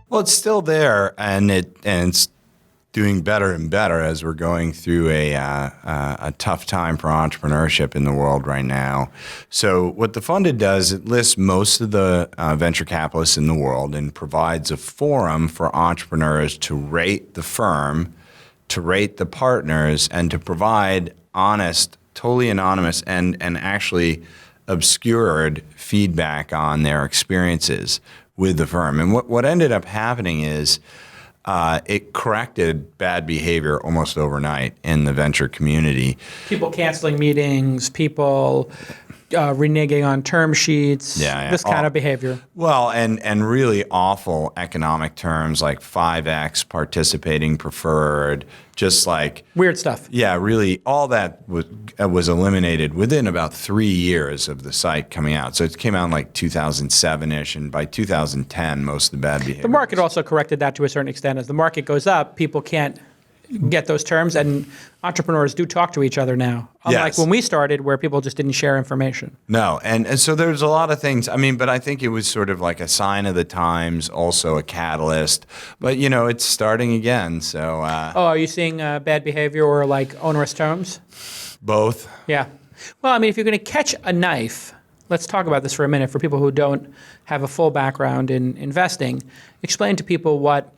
Well, it's still there, and it's doing better and better as we're going through a tough time for entrepreneurship in the world right now. So what the Funded does, it lists most of the venture capitalists in the world and provides a forum for entrepreneurs to rate the firm, to rate the partners, and to provide honest, totally anonymous, and actually obscured feedback on their experiences with the firm. And what ended up happening is it corrected bad behavior almost overnight in the venture community. People canceling meetings, people reneging on term sheets, this kind of behavior. Well, and really awful economic terms like 5X, participating preferred, just like weird stuff. Yeah, really, all that was eliminated within about 3 years of the site coming out. So it came out in like 2007-ish, and by 2010, most of the bad behavior. The market also corrected that to a certain extent. As the market goes up, people can't get those terms, and entrepreneurs do talk to each other now. Unlike when we started, where people just didn't share information. No, and so there's a lot of things. I mean, but I think it was sort of like a sign of the times, also a catalyst. But, it's starting again, so. Are you seeing bad behavior or like onerous terms? Both. Yeah. Well, I mean, if you're going to catch a knife, let's talk about this for a minute for people who don't have a full background in investing. Explain to people what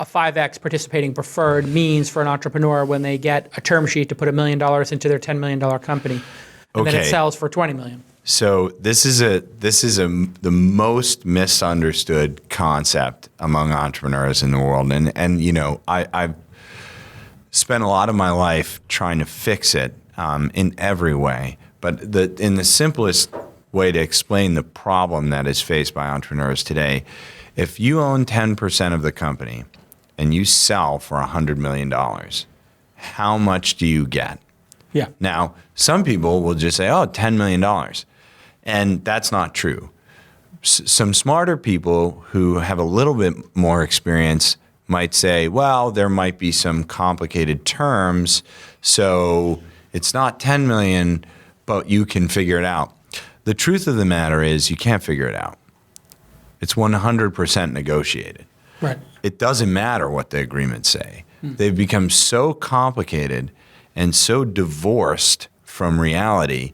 a 5X participating preferred means for an entrepreneur when they get a term sheet to put $1 million into their $10 million company, and then it sells for $20 million. So this is the most misunderstood concept among entrepreneurs in the world, and I've spent a lot of my life trying to fix it in every way. But in the simplest way to explain the problem that is faced by entrepreneurs today. If you own 10% of the company and you sell for $100 million, how much do you get? Yeah. Now, some people will just say, $10 million. And that's not true. Some smarter people who have a little bit more experience might say, well, there might be some complicated terms, so it's not 10 million, but you can figure it out. The truth of the matter is you can't figure it out. It's 100% negotiated. Right. It doesn't matter what the agreements say. They've become so complicated and so divorced from reality,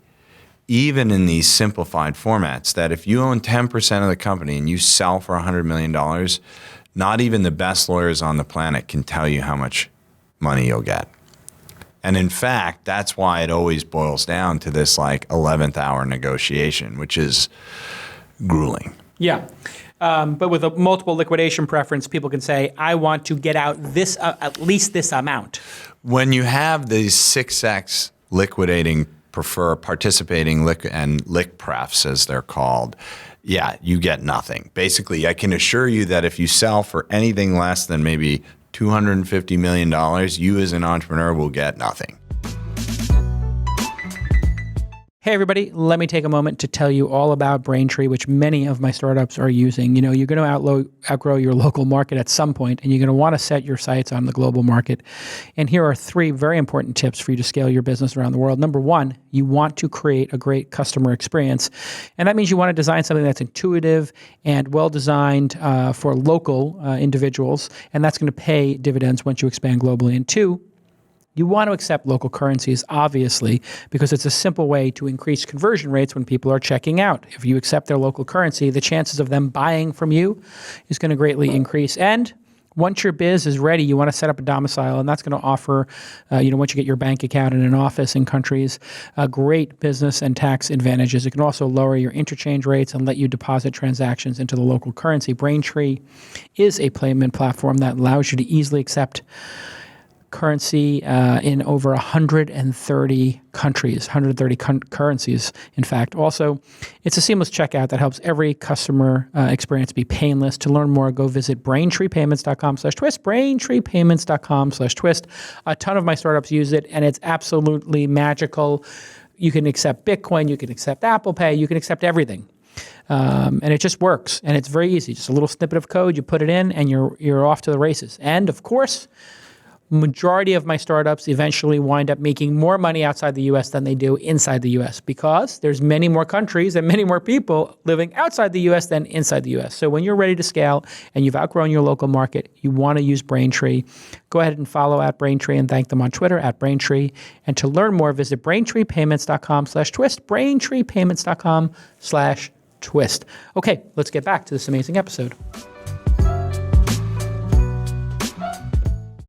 even in these simplified formats, that if you own 10% of the company and you sell for $100 million, not even the best lawyers on the planet can tell you how much money you'll get. And in fact, that's why it always boils down to this like 11th hour negotiation, which is grueling. Yeah. But with a multiple liquidation preference, people can say, I want to get out this at least this amount. When you have these 6X liquidating participating lick prefs, as they're called, you get nothing. Basically, I can assure you that if you sell for anything less than maybe $250 million, you as an entrepreneur will get nothing. Hey, everybody, let me take a moment to tell you all about Braintree, which many of my startups are using. You're going to outgrow your local market at some point, and you're going to want to set your sights on the global market. And here are 3 very important tips for you to scale your business around the world. Number 1, you want to create a great customer experience. And that means you want to design something that's intuitive and well-designed for local individuals, and that's going to pay dividends once you expand globally. And 2, you want to accept local currencies, obviously, because it's a simple way to increase conversion rates when people are checking out. If you accept their local currency, the chances of them buying from you is going to greatly increase. And once your biz is ready, you want to set up a domicile, and that's going to offer, once you get your bank account and an office in countries, great business and tax advantages. It can also lower your interchange rates and let you deposit transactions into the local currency. Braintree is a payment platform that allows you to easily accept currency in over 130 countries, 130 currencies, in fact. Also, it's a seamless checkout that helps every customer experience be painless. To learn more, go visit braintreepayments.com/twist, braintreepayments.com/twist. A ton of my startups use it, and it's absolutely magical. You can accept Bitcoin, you can accept Apple Pay, you can accept everything. And it just works, and it's very easy. Just a little snippet of code, you put it in, and you're off to the races. And, of course, Majority of my startups eventually wind up making more money outside the US than they do inside the US because there's many more countries and many more people living outside the US than inside the US. So when you're ready to scale and you've outgrown your local market, you want to use Braintree. Go ahead and follow @Braintree and thank them on Twitter @Braintree. And to learn more, visit BraintreePayments.com/twist, BraintreePayments.com/twist. Okay, let's get back to this amazing episode.